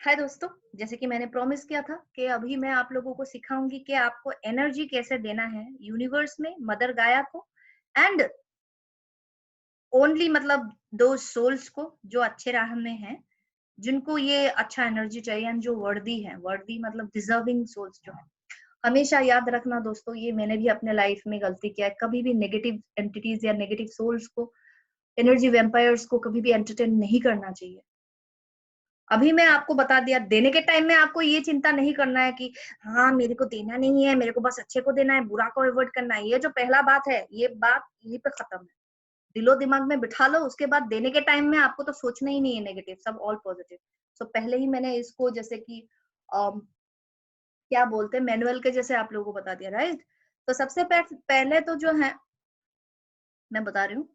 हाय दोस्तों, जैसे कि मैंने प्रॉमिस किया था कि अभी मैं आप लोगों को सिखाऊंगी कि आपको एनर्जी कैसे देना है यूनिवर्स में, मदर गाया को एंड ओनली मतलब दो सोल्स को जो अच्छे राह में हैं, जिनको ये अच्छा एनर्जी चाहिए एंड जो वर्दी है, वर्दी मतलब डिजर्विंग सोल्स जो है। हमेशा याद रखना दोस्तों, ये मैंने भी अपने लाइफ में गलती किया है, कभी भी नेगेटिव एंटिटीज या नेगेटिव सोल्स को, एनर्जी वेम्पायर्स को कभी भी एंटरटेन नहीं करना चाहिए। अभी मैं आपको बता दिया, देने के टाइम में आपको ये चिंता नहीं करना है कि हाँ मेरे को देना नहीं है, मेरे को बस अच्छे को देना है, बुरा को अवॉइड करना है। ये जो पहला बात है, ये बात यहीं पे खत्म है। दिलो दिमाग में बिठा लो, उसके बाद देने के टाइम में आपको तो सोचना ही नहीं है नेगेटिव, सब ऑल पॉजिटिव। सो पहले ही मैंने इसको जैसे कि क्या बोलते हैं, मैनुअल के जैसे आप लोगों को बता दिया, राइट। तो सबसे पहले तो जो है मैं बता रही हूँ,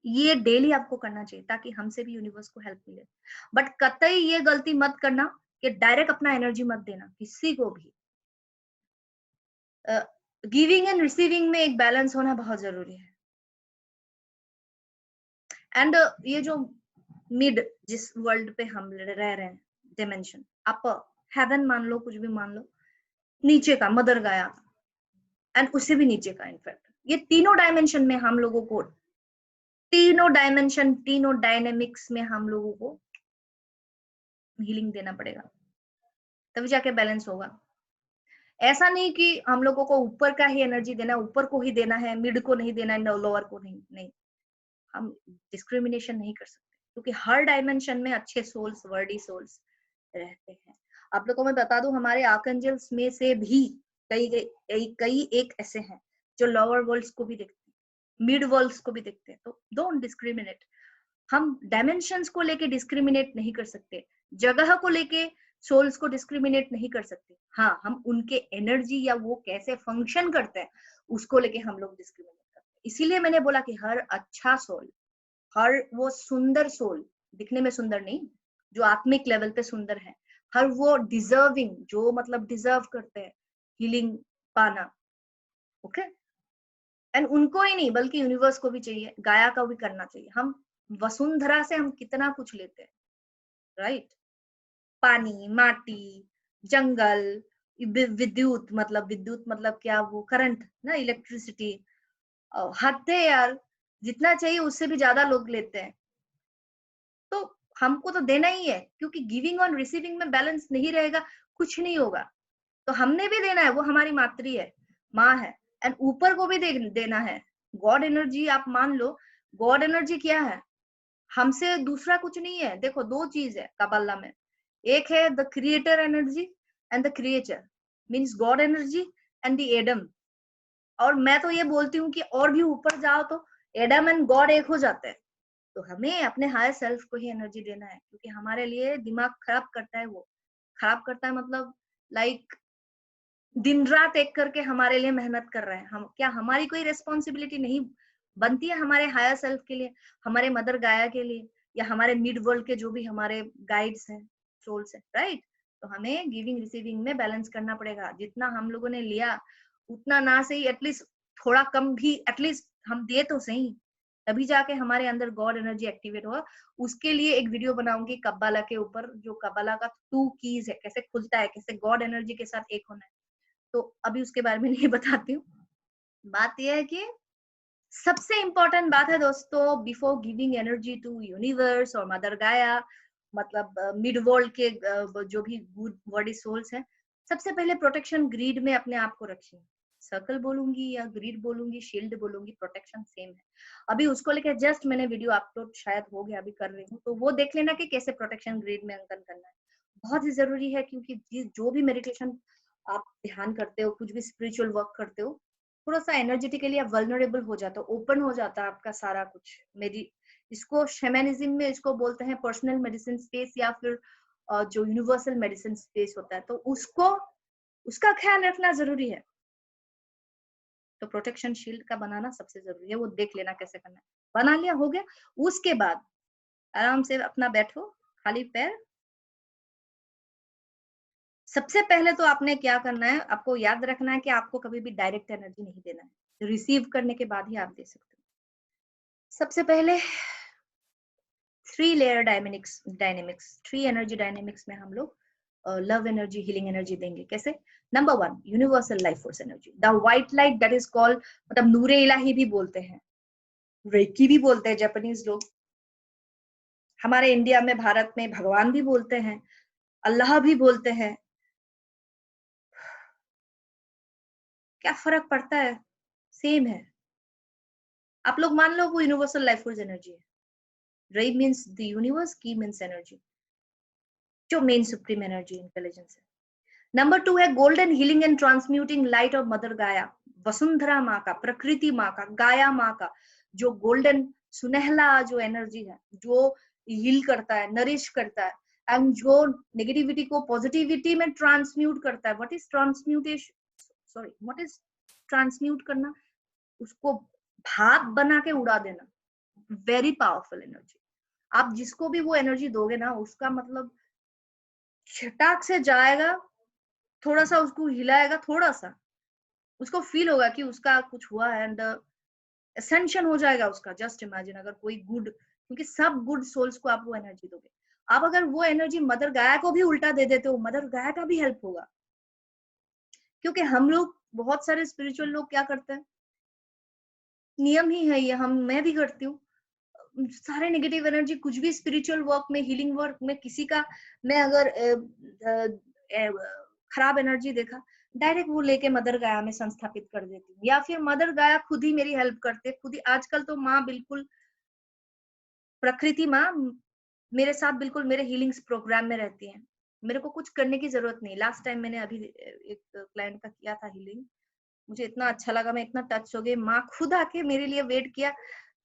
ये डेली आपको करना चाहिए ताकि हमसे भी यूनिवर्स को हेल्प मिले। बट कतई ये गलती मत करना कि डायरेक्ट अपना एनर्जी मत देना किसी को भी। गिविंग एंड रिसीविंग में एक बैलेंस होना बहुत जरूरी है। एंड ये जो मिड जिस वर्ल्ड पे हम रह रहे हैं, डिमेंशन, अपर हेवन मान लो, कुछ भी मान लो, नीचे का मदर गाया एंड उससे भी नीचे का, इनफैक्ट ये तीनों डायमेंशन में हम लोगों को, तीनों डायमेंशन, तीनों डायनेमिक्स में हम लोगों को हीलिंग देना पड़ेगा, तभी जाके बैलेंस होगा। ऐसा नहीं कि हम लोगों को ऊपर का ही एनर्जी देना है, ऊपर को ही देना है, मिड को नहीं देना है, लोअर को नहीं, नहीं। हम डिस्क्रिमिनेशन नहीं कर सकते क्योंकि हर डायमेंशन में अच्छे सोल्स, वर्डी सोल्स रहते हैं। आप लोगों को मैं बता दूं, हमारे आर्कएंजल्स में से भी कई एक ऐसे हैं जो लोअर वर्ल्ड्स को भी देखते हैं, मिड वर्ल्ड्स को भी देखते हैं। तो डोंट डिस्क्रिमिनेट। हम डायमेंशंस को लेके डिस्क्रिमिनेट नहीं कर सकते, जगह को लेके सोल्स को डिस्क्रिमिनेट नहीं कर सकते। हाँ, हम उनके एनर्जी या वो कैसे फंक्शन करते हैं उसको लेके हम लोग डिस्क्रिमिनेट करते हैं। इसीलिए मैंने बोला कि हर अच्छा सोल, हर वो सुंदर सोल, दिखने में सुंदर नहीं, जो आत्मिक लेवल पे सुंदर है, हर वो डिजर्विंग, जो मतलब डिजर्व करते हैं हीलिंग पाना, ओके। एंड उनको ही नहीं बल्कि यूनिवर्स को भी चाहिए, गाया का भी करना चाहिए। हम वसुंधरा से हम कितना कुछ लेते हैं, राइट। पानी, माटी, जंगल, विद्युत मतलब क्या, वो करंट ना, इलेक्ट्रिसिटी। हद है यार, जितना चाहिए उससे भी ज्यादा लोग लेते हैं। तो हमको तो देना ही है, क्योंकि गिविंग और रिसीविंग में बैलेंस नहीं रहेगा, कुछ नहीं होगा। तो हमने भी देना है, वो हमारी मातृ है, माँ है। एंड ऊपर को भी देना है। गॉड एनर्जी आप मान लो, गॉड एनर्जी क्या है, हमसे दूसरा कुछ नहीं है। देखो, दो चीज है कबल्ला में, एक है the creator energy and the creature, means God energy and the Adam. और मैं तो ये बोलती हूँ कि और भी ऊपर जाओ तो एडम एंड गॉड एक हो जाते हैं। तो हमें अपने हायर सेल्फ को ही एनर्जी देना है, क्योंकि हमारे लिए दिमाग खराब करता है, वो खराब करता है मतलब लाइक दिन रात एक करके हमारे लिए मेहनत कर रहे हैं। हम क्या, हमारी कोई रेस्पॉन्सिबिलिटी नहीं बनती है हमारे हायर सेल्फ के लिए, हमारे मदर गाया के लिए, या हमारे मिड वर्ल्ड के जो भी हमारे गाइड्स हैं, सोल्स हैं, राइट। तो हमें गिविंग रिसीविंग में बैलेंस करना पड़ेगा। जितना हम लोगों ने लिया उतना ना सही, एटलीस्ट थोड़ा कम भी एटलीस्ट हम दे तो सही, तभी जाके हमारे अंदर गॉड एनर्जी एक्टिवेट होगा। उसके लिए एक वीडियो बनाऊंगी कब्बाला के ऊपर, जो कब्बाला का 2 कीज है, कैसे खुलता है, कैसे गॉड एनर्जी के साथ एक होना है। तो अभी उसके बारे में नहीं बताती हूँ। बात यह है कि सबसे इम्पोर्टेंट बात है दोस्तों, before giving energy to universe और मदर गाया, मतलब मिड वर्ल्ड के जो भी गुड बॉडी सोल्स हैं, सबसे पहले प्रोटेक्शन ग्रिड में अपने आप को रखिए। सर्कल बोलूंगी या ग्रिड बोलूंगी, शील्ड बोलूंगी, प्रोटेक्शन सेम है। अभी उसको लेकर जस्ट मैंने वीडियो अपलोड शायद हो गया, अभी कर रही हूँ, तो वो देख लेना कि कैसे प्रोटेक्शन ग्रिड में अंकन करना है। बहुत ही जरूरी है, क्योंकि जो भी मेडिटेशन आप ध्यान करते हो, कुछ भी स्पिरिचुअल वर्क करते हो, थोड़ा सा एनर्जेटिकली आप वल्नरेबल हो जाता हो, ओपन हो जाता है आपका सारा कुछ। मेरी इसको शेमेनिज्म में इसको बोलते हैं पर्सनल मेडिसिन स्पेस, या फिर जो यूनिवर्सल मेडिसिन स्पेस होता है, तो उसको, उसका ख्याल रखना जरूरी है। तो प्रोटेक्शन शील्ड का बनाना सबसे जरूरी है, वो देख लेना कैसे करना है। बना लिया, हो गया। उसके बाद आराम से अपना बैठो, खाली पैर। सबसे पहले तो आपने क्या करना है, आपको याद रखना है कि आपको कभी भी डायरेक्ट एनर्जी नहीं देना है, रिसीव करने के बाद ही आप दे सकते हो। सबसे पहले 3 लेयर डायनेमिक्स 3 एनर्जी डायनेमिक्स में हम लोग लव एनर्जी हीलिंग एनर्जी देंगे। कैसे? Number 1 universal life force energy, the white light that is called, मतलब नूरे इलाही भी बोलते हैं, रेकी भी बोलते हैं जापानीज लोग, हमारे इंडिया में भारत में भगवान भी बोलते हैं, अल्लाह भी बोलते हैं। क्या फर्क पड़ता है? सेम है। आप लोग मान लो वो यूनिवर्सल लाइफ फोर्स एनर्जी है। रे मीन्स द यूनिवर्स, की मीन्स एनर्जी, जो मेन सुप्रीम एनर्जी इंटेलिजेंस है। नंबर 2 है golden healing and transmuting light of mother गाया, वसुंधरा माँ का, प्रकृति माँ का, गाया माँ का, जो गोल्डन सुनहला जो एनर्जी है, जो हील करता है, नरिश करता है, एंड जो नेगेटिविटी को पॉजिटिविटी में ट्रांसम्यूट करता है। What is transmutation, sorry what is transmute करना? उसको भाप बना के उड़ा देना। Very powerful energy. आप जिसको भी वो एनर्जी दोगे ना, उसका मतलब छटाक से जाएगा, थोड़ा सा उसको हिलाएगा, थोड़ा सा उसको फील होगा कि उसका कुछ हुआ है, एंड असेंशन हो जाएगा उसका। जस्ट इमेजिन अगर कोई गुड, क्योंकि सब गुड सोल्स को आप वो एनर्जी दोगे, आप अगर वो एनर्जी मदर गाया को भी उल्टा दे देते हो, मदर गाया का भी हेल्प होगा। क्योंकि हम लोग बहुत सारे स्पिरिचुअल लोग क्या करते हैं, नियम ही है ये, मैं भी करती हूँ, सारे नेगेटिव एनर्जी कुछ भी स्पिरिचुअल वर्क में, हीलिंग वर्क में, किसी का मैं अगर खराब एनर्जी देखा, डायरेक्ट वो लेके मदर गाया में संस्थापित कर देती हूँ, या फिर मदर गाया खुद ही मेरी हेल्प करते, खुद ही। आजकल तो माँ बिल्कुल, प्रकृति माँ मेरे साथ बिल्कुल मेरे हीलिंग्स प्रोग्राम में रहती है, मेरे को कुछ करने की जरूरत नहीं। लास्ट टाइम मैंने अभी एक क्लाइंट का किया था हीलिंग, मुझे इतना अच्छा लगा, मैं इतना टच हो गई, माँ खुद आके मेरे लिए वेट किया,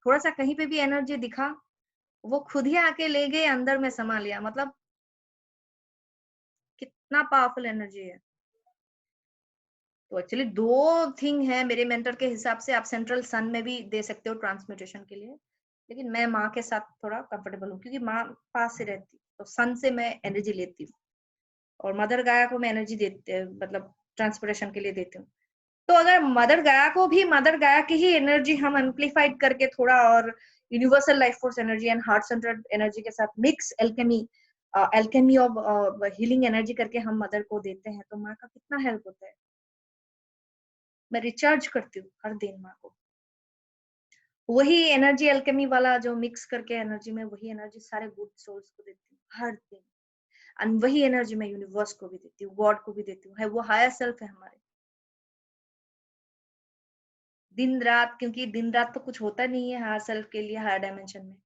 थोड़ा सा कहीं पे भी एनर्जी दिखा, वो खुद ही आके ले गए, अंदर में समा लिया। मतलब कितना पावरफुल एनर्जी है। तो एक्चुअली दो थिंग है मेरे मेंटर के हिसाब से, आप सेंट्रल सन में भी दे सकते हो ट्रांसम्यूटेशन के लिए, लेकिन मैं माँ के साथ थोड़ा कंफर्टेबल हूँ, क्योंकि माँ पास से रहती, तो सन से मैं एनर्जी लेती हूँ, और मदर गाया को मैं एनर्जी देती, मतलब ट्रांसपोर्टेशन के लिए देती हूँ। तो अगर मदर गाया को भी मदर गाया की ही एनर्जी हम एम्पलीफाइड करके थोड़ा, और universal life force energy and heart centred energy के साथ mix alchemy of healing energy करके हम मदर को देते हैं, तो माँ का कितना हेल्प होता है। मैं रिचार्ज करती हूँ हर दिन माँ को, वही एनर्जी एल्केमी वाला जो मिक्स करके एनर्जी में, वही एनर्जी सारे गुड सोल्स को देती हूँ हर दिन, एंड वही एनर्जी मैं यूनिवर्स को भी देती हूँ, गॉड को भी देती हूँ, है वो हायर सेल्फ है हमारे। दिन रात, क्योंकि दिन रात तो कुछ होता नहीं है हायर सेल्फ के लिए, हायर डायमेंशन में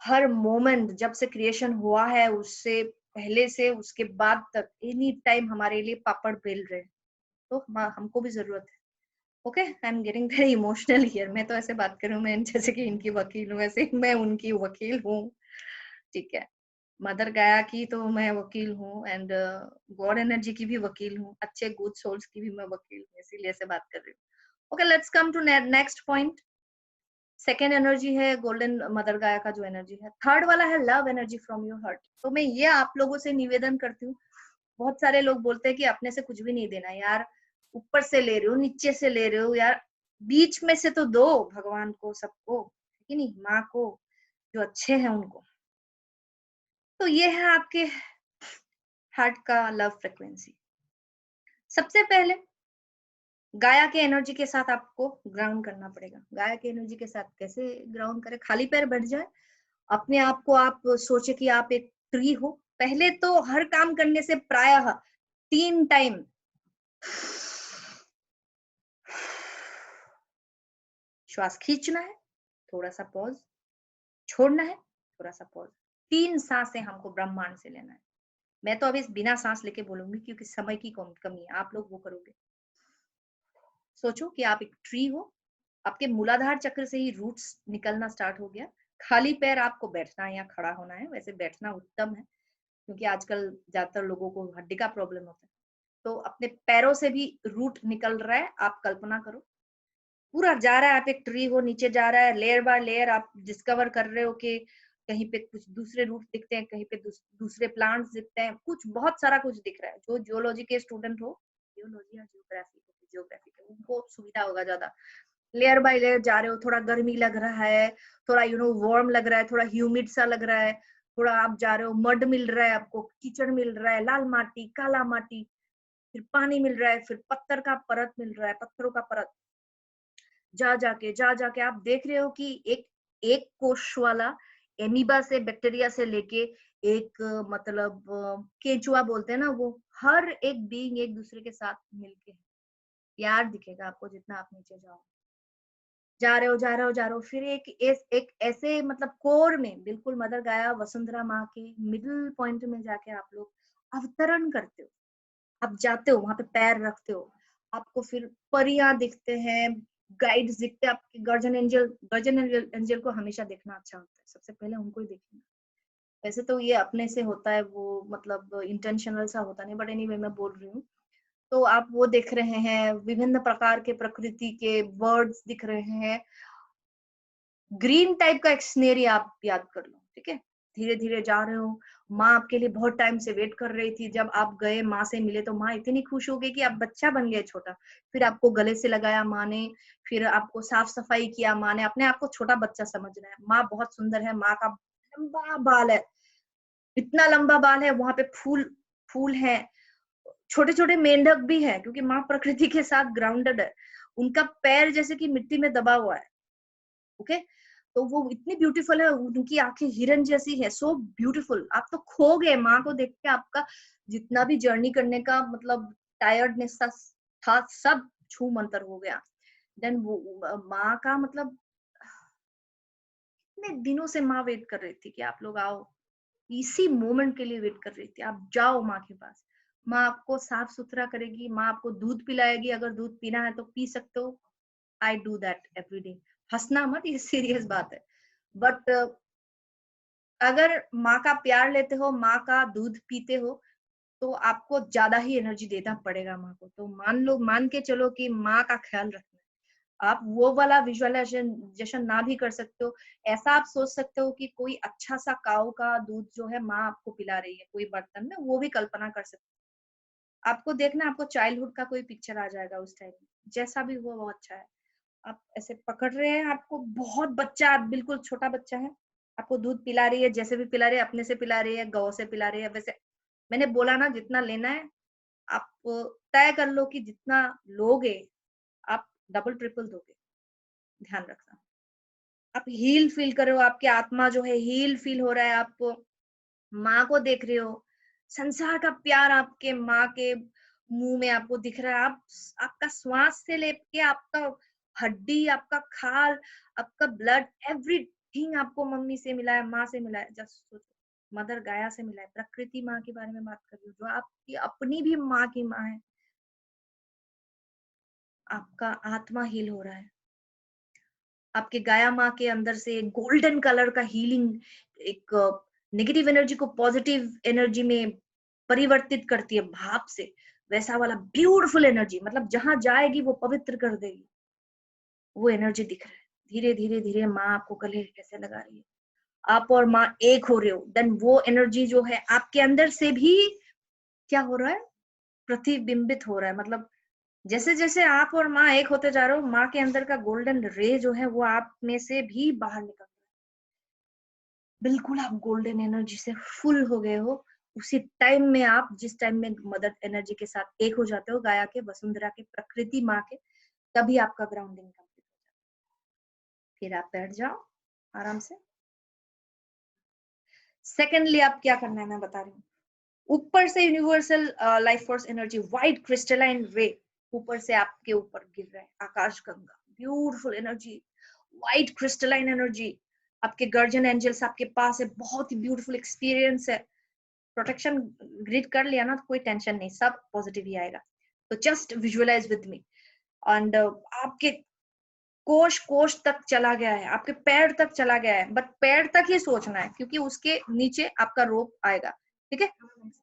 हर मोमेंट जब से क्रिएशन हुआ है, उससे पहले से उसके बाद तक एनी टाइम हमारे लिए पापड़ बेल रहे हैं, तो हमको भी जरूरत है। Okay, I am getting very emotional here. मैं तो ऐसे बात कर रही हूँ, मैं जैसे कि इनकी वकील हूँ, ऐसे मैं उनकी वकील हूँ। ठीक है, मदर गाया की तो मैं वकील हूँ, एंड गॉड एनर्जी की भी वकील हूँ, अच्छे गुड सोल्स की भी मैं वकील हूँ, इसीलिए ऐसे बात कर रही हूँ। Okay, let's come to next point. Second energy है गोल्डन मदर गाया का जो एनर्जी है। थर्ड वाला है love energy from your heart. तो मैं ये आप लोगों से निवेदन करती हूँ, बहुत सारे लोग बोलते हैं कि अपने से कुछ भी नहीं देना यार, ऊपर से ले रहे हो, नीचे से ले रहे हो यार, बीच में से तो दो भगवान को, सबको, है कि नहीं, माँ को, जो अच्छे हैं उनको। तो ये है आपके हार्ट का लव फ्रिक्वेंसी। सबसे पहले गाया के एनर्जी के साथ आपको ग्राउंड करना पड़ेगा। गाया के एनर्जी के साथ कैसे ग्राउंड करें? खाली पैर बैठ जाए, अपने आप को आप सोचे कि आप एक ट्री हो। पहले तो हर काम करने से प्रायः 3 टाइम श्वास खींचना है, थोड़ा सा पॉज, छोड़ना है, थोड़ा सा पॉज। 3 सांसें हमको ब्रह्मांड से लेना है। मैं तो अभी बिना सांस लेके बोलूंगी, क्योंकि समय की कमी है, आप लोग वो करोगे। सोचो कि आप एक ट्री हो, आपके मूलाधार चक्र से ही रूट्स निकलना स्टार्ट हो गया। खाली पैर आपको बैठना है या खड़ा होना है, वैसे बैठना उत्तम है, क्योंकि आजकल ज्यादातर लोगों को हड्डी का प्रॉब्लम होता है। तो अपने पैरों से भी रूट निकल रहा है, आप कल्पना करो, पूरा जा रहा है, आप एक ट्री हो, नीचे जा रहा है, लेयर बाय लेयर आप डिस्कवर कर रहे हो कि कहीं पे कुछ दूसरे रूट दिखते हैं, कहीं पे दूसरे प्लांट्स दिखते हैं, कुछ बहुत सारा कुछ दिख रहा है। जो जियोलॉजी के स्टूडेंट हो, जियोलॉजी या जियोग्राफी के, उनको सुविधा होगा ज्यादा, लेयर बाय लेयर जा रहे हो, थोड़ा गर्मी लग रहा है, थोड़ा वार्म लग रहा है, थोड़ा ह्यूमिड सा लग रहा है, थोड़ा आप जा रहे हो, मड मिल रहा है आपको, कीचड़ मिल रहा है, लाल माटी, काला माटी, फिर पानी मिल रहा है, फिर पत्थर का परत मिल रहा है, पत्थरों का परत। जा जाके आप देख रहे हो कि एक एक कोश वाला एमीबा से, बैक्टीरिया से लेके एक मतलब केंचुआ बोलते हैं ना, वो हर एक बीइंग एक दूसरे के साथ मिलके प्यार दिखेगा आपको जितना आप नीचे जाओ। जा रहे हो, जा रहे हो, जा रहे हो, फिर एक ऐसे मतलब कोर में बिल्कुल मदर गाया वसुंधरा माँ के मिडिल पॉइंट में जाके आप लोग अवतरण करते हो। आप जाते हो, वहां पे पैर रखते हो, आपको फिर परियां दिखते हैं, गाइड्स दिखते हैं, आपके गर्जन एंजल को हमेशा देखना अच्छा होता है, सबसे पहले उनको ही देखना। वैसे तो ये अपने से होता है, वो मतलब इंटेंशनल सा होता नहीं, बट एनीवे मैं बोल रही हूँ। तो आप वो देख रहे हैं, विभिन्न प्रकार के प्रकृति के बर्ड्स दिख रहे हैं, ग्रीन टाइप का एक सिनेरी आप याद कर लो, ठीक है। धीरे धीरे जा रहे हो, माँ आपके लिए बहुत टाइम से वेट कर रही थी, जब आप गए माँ से मिले तो माँ इतनी खुश हो गई कि आप बच्चा बन गए छोटा। फिर आपको गले से लगाया माँ ने, फिर आपको साफ सफाई किया माँ ने, अपने आप को छोटा बच्चा समझना है। माँ बहुत सुंदर है, माँ का लंबा बाल है, इतना लंबा बाल है, वहां पे फूल फूल है, छोटे छोटे मेंढक भी है, क्योंकि माँ प्रकृति के साथ ग्राउंडेड है। उनका पैर जैसे कि मिट्टी में दबा हुआ है, ओके। तो वो इतनी ब्यूटीफुल है, उनकी आंखें हिरन जैसी है, सो ब्यूटीफुल। आप तो खो गए माँ को देख के, आपका जितना भी जर्नी करने का मतलब टायर्डनेस था सब छू मंतर हो गया। देन वो माँ का मतलब इतने दिनों से माँ वेट कर रही थी कि आप लोग आओ, इसी मोमेंट के लिए वेट कर रही थी। आप जाओ माँ के पास, माँ आपको साफ सुथरा करेगी, माँ आपको दूध पिलाएगी, अगर दूध पीना है तो पी सकते हो। I do that every day. हंसना मत, ये सीरियस बात है। बट अगर माँ का प्यार लेते हो, माँ का दूध पीते हो, तो आपको ज्यादा ही एनर्जी देना पड़ेगा माँ को। तो मान के चलो कि माँ का ख्याल रखना है। आप वो वाला विजुअलाइजेशन ना भी कर सकते हो, ऐसा आप सोच सकते हो कि कोई अच्छा सा काऊ का दूध जो है माँ आपको पिला रही है कोई बर्तन में, वो भी कल्पना कर सकते हो। आपको देखना, आपको चाइल्डहुड का कोई पिक्चर आ जाएगा उस टाइम में, जैसा भी हुआ वो अच्छा है। आप ऐसे पकड़ रहे हैं, आपको बहुत बच्चा, आप बिल्कुल छोटा बच्चा है, आपको दूध पिला रही है, जैसे भी पिला रही है, अपने से पिला रही है, गौ से पिला रही है, वैसे मैंने बोला ना जितना लेना है आप तय कर लो कि जितना लोगे आप डबल ट्रिपल दोगे। ध्यान रखना, आप हील फील कर रहे हो, आपकी आत्मा जो है हील फील हो रहा है, आप माँ को देख रहे हो, संसार का प्यार आपके माँ के मुंह में आपको दिख रहा है। आप आपका श्वास से लेके आपका हड्डी, आपका खाल, आपका ब्लड, एवरीथिंग आपको मम्मी से मिला है, माँ से मिला है। जस्ट सोचो, मदर गाया से मिला है, प्रकृति माँ के बारे में बात कर रही हूँ, जो आपकी अपनी भी माँ की माँ है। आपका आत्मा हील हो रहा है, आपके गाया माँ के अंदर से गोल्डन कलर का हीलिंग, एक नेगेटिव एनर्जी को पॉजिटिव एनर्जी में परिवर्तित करती है भाप से, वैसा वाला ब्यूटीफुल एनर्जी, मतलब जहां जाएगी वो पवित्र कर देगी। वो एनर्जी दिख रहा है। धीरे धीरे धीरे माँ आपको गले कैसे लगा रही है, आप और माँ एक हो रहे हो। देन वो एनर्जी जो है आपके अंदर से भी क्या हो रहा है, प्रतिबिंबित हो रहा है। मतलब जैसे जैसे आप और माँ एक होते जा रहे हो, माँ के अंदर का गोल्डन रे जो है वो आप में से भी बाहर निकल रहा है। बिल्कुल आप गोल्डन एनर्जी से फुल हो गए हो। उसी टाइम में आप जिस टाइम में मदर एनर्जी के साथ एक हो जाते हो, गाया के, वसुंधरा के, प्रकृति माँ के, तभी आपका ग्राउंडिंग कंप्लीट हो जाता है। फिर आप बैठ जाओ आराम से। सेकेंडली आप क्या करना है मैं बता रही हूँ। ऊपर से universal life force energy, white crystalline ray ऊपर से आपके ऊपर गिर रहा है, आकाश गंगा, beautiful energy, white crystalline energy. आपके गार्जियन एंजल्स आपके पास है, बहुत ही ब्यूटीफुल एक्सपीरियंस है। प्रोटेक्शन ग्रिड कर लिया ना तो कोई टेंशन नहीं, सब पॉजिटिव ही आएगा। तो just visualize with me. And आपके कोश कोश तक चला गया है, आपके पैर तक चला गया है, बट पैर तक ही सोचना है क्योंकि उसके नीचे आपका रोप आएगा, ठीक है।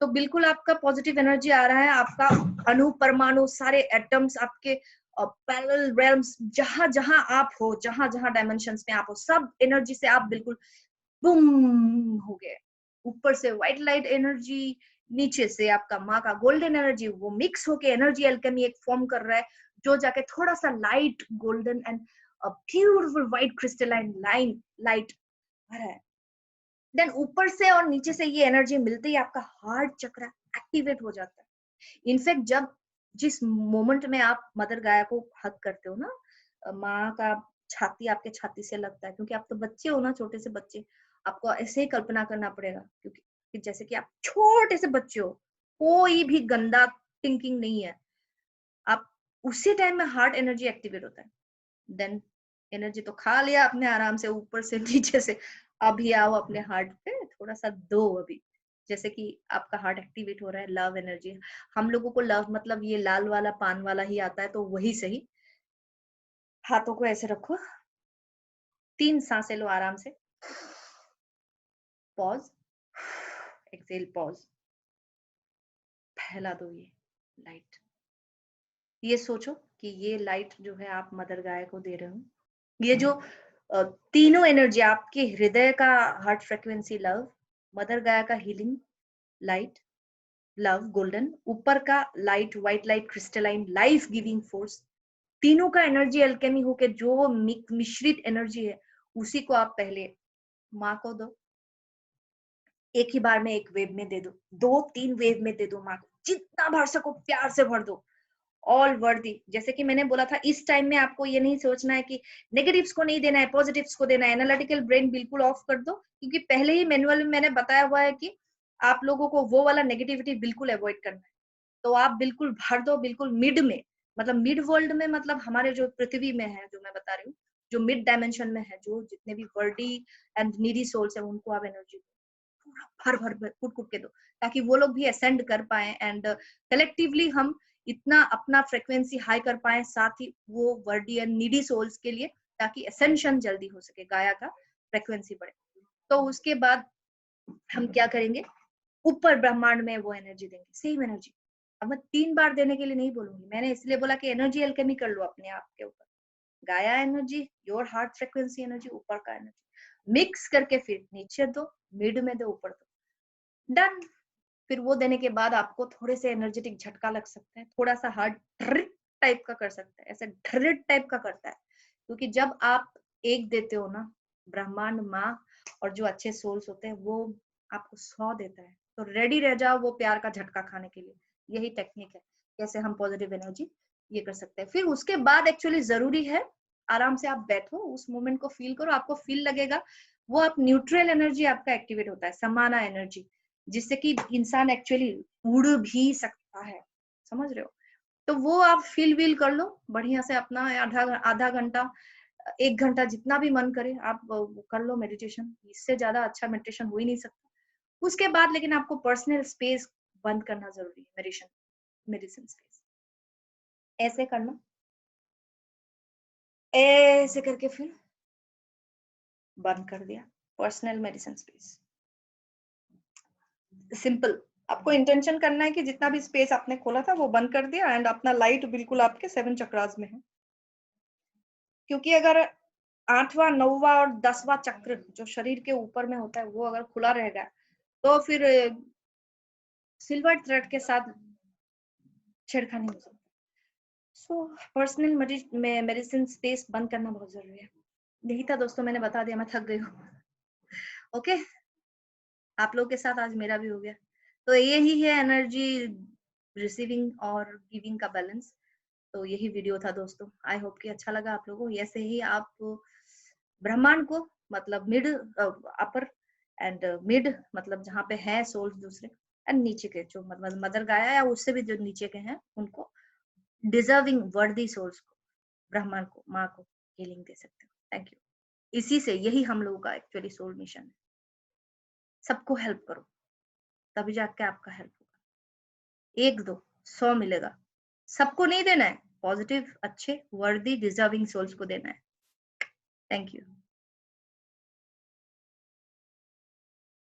तो बिल्कुल आपका पॉजिटिव एनर्जी आ रहा है, आपका अणु परमाणु सारे एटम्स आपके पैरेलल रेल्म्स, जहां जहां आप हो, जहां जहां डायमेंशंस में आप हो, सब एनर्जी से आप बिल्कुल बूम हो गए। ऊपर से व्हाइट लाइट एनर्जी, नीचे से आपका माँ का गोल्डन एनर्जी, वो मिक्स होके एनर्जी एल्केमी एक फॉर्म कर रहा है, जो जाके थोड़ा सा light golden and a beautiful white crystalline line light आ रहा है। देन ऊपर से और नीचे से ये एनर्जी मिलते ही आपका हार्ट चक्र एक्टिवेट हो जाता है। इनफैक्ट जब जिस मोमेंट में आप मदर गाया को हग करते हो ना, माँ का छाती आपके छाती से लगता है, क्योंकि आप तो बच्चे हो ना, छोटे से बच्चे, आपको ऐसे ही कल्पना करना पड़ेगा, क्योंकि कि जैसे कि आप छोटे से बच्चे हो, कोई भी गंदा थिंकिंग नहीं है, आप उसी टाइम में हार्ट एनर्जी एक्टिवेट होता है। देन एनर्जी तो खा लिया आपने आराम से, ऊपर से नीचे से अभी आओ अपने हार्ट पे, थोड़ा सा दो अभी, जैसे कि आपका हार्ट एक्टिवेट हो रहा है, लव एनर्जी। हम लोगों को लव मतलब ये लाल वाला पान वाला ही आता है, तो वही सही। हाथों को ऐसे रखो, 3 सांसें लो आराम से, पॉज, एक्सेल, पॉज, फैला दो ये लाइट। ये सोचो कि ये लाइट जो है आप मदर गाय को दे रहे हो, ये जो तीनों एनर्जी, आपके हृदय का हार्ट फ्रीक्वेंसी लव, मदर गाय का हीलिंग लाइट लव गोल्डन, ऊपर का light white light crystalline life giving force, तीनों का एनर्जी अल्केमी होके जो मिश्रित एनर्जी है, उसी को आप पहले माँ को दो, एक ही बार में एक वेव में दे दो, 2-3 वेव में दे दो माँ को, जितना भर सको प्यार से भर दो, ऑल वर्दी। जैसे कि मैंने बोला था, इस टाइम में आपको ये नहीं सोचना है कि नेगेटिव्स को नहीं देना है, पॉजिटिव्स को देना है, एनालिटिकल ब्रेन बिल्कुल ऑफ कर दो, क्योंकि पहले ही मैनुअल में मैंने बताया हुआ है कि आप लोगों को वो वाला नेगेटिविटी बिल्कुल अवॉइड करना है। तो आप बिल्कुल भर दो, बिल्कुल मिड में, मतलब मिड वर्ल्ड में, मतलब हमारे जो पृथ्वी में है, जो मैं बता रही हूँ, जो मिड डायमेंशन में है, जो जितने भी वर्डी एंड नीडी सोल्स है, उनको आप एनर्जी भर भर भर कूट कूट के दो, ताकि वो लोग भी असेंड कर पाए, एंड कलेक्टिवली हम इतना अपना फ्रिक्वेंसी हाई कर पाए, साथ ही वो वर्डी एंड नीडी सोल्स के लिए, ताकि असेंशन जल्दी हो सके, गाया का फ्रिक्वेंसी बढ़े। तो उसके बाद हम क्या करेंगे, ऊपर ब्रह्मांड में वो एनर्जी देंगे, सेम एनर्जी। अब मैं 3 बार देने के लिए नहीं बोलूंगी, मैंने इसलिए बोला कि एनर्जी अल्केमी कर लो अपने आप के ऊपर, गाया energy, your heart frequency energy, ऊपर का एनर्जी मिक्स करके फिर नीचे दो, मिड में दो, ऊपर दो, डन। फिर वो देने के बाद आपको थोड़े से एनर्जेटिक झटका लग सकता है, थोड़ा सा हार्ट ड्रिट टाइप का कर सकता है, ऐसे ड्रिट टाइप का करता है, क्योंकि जब आप एक देते हो ना, ब्रह्मांड माँ और जो अच्छे सोल्स होते हैं वो आपको 100 देता है, तो रेडी रह जाओ वो प्यार का झटका खाने के लिए। यही टेक्निक है कैसे हम पॉजिटिव एनर्जी ये कर सकते हैं। फिर उसके बाद एक्चुअली जरूरी है, आराम से आप बैठो, उस मोमेंट को फील करो, आपको फील लगेगा वो आप न्यूट्रल एनर्जी आपका एक्टिवेट होता है, समाना एनर्जी, जिससे कि इंसान एक्चुअली उड़ भी सकता है, समझ रहे हो। तो वो आप फील वील कर लो बढ़िया से, अपना आधा आधा घंटा 1 घंटा जितना भी मन करे आप कर लो मेडिटेशन, इससे ज्यादा अच्छा मेडिटेशन हो ही नहीं सकता। उसके बाद लेकिन आपको पर्सनल स्पेस बंद करना जरूरी है, मेडिटेशन मेडिसिन स्पेस ऐसे करना, ऐसे करके फिर बंद कर दिया, पर्सनल मेडिसिन स्पेस, सिंपल। आपको इंटेंशन करना है कि जितना भी स्पेस आपने खोला था वो बंद कर दिया, एंड अपना लाइट बिल्कुल आपके 7 चक्रास में है, क्योंकि अगर 8वां 9वां और 10वां चक्र जो शरीर के ऊपर में होता है वो अगर खुला रहेगा, तो फिर सिल्वर थ्रेड के साथ छेड़खानी हो सकती है। सो पर्सनल मेडिसिन स्पेस बंद करना बहुत जरूरी है। यही था दोस्तों, मैंने बता दिया, मैं थक गई हूँ। ओके, आप लोगों के साथ आज मेरा भी हो गया। तो यही है एनर्जी रिसीविंग और गिविंग का बैलेंस। तो यही वीडियो था दोस्तों, आई होप कि अच्छा लगा आप लोगों को। ऐसे ही आप ब्रह्मांड को, मतलब मिड अपर एंड मिड, मतलब जहाँ पे है सोल्स दूसरे, एंड नीचे के जो मतलब मदर गाया या उससे भी जो नीचे के हैं, उनको डिजर्विंग वर्दी सोल्स को, ब्रह्मांड को, माँ को हीलिंग दे सकते हो। Thank you. इसी से यही हम लोगों का एक्चुअली सोल मिशन है, सबको हेल्प करो, तभी जाके आपका हेल्प होगा। 1 2 100 मिलेगा, सबको नहीं देना है, पॉजिटिव अच्छे वर्दी डिजर्विंग सोल्स को देना है। Thank you.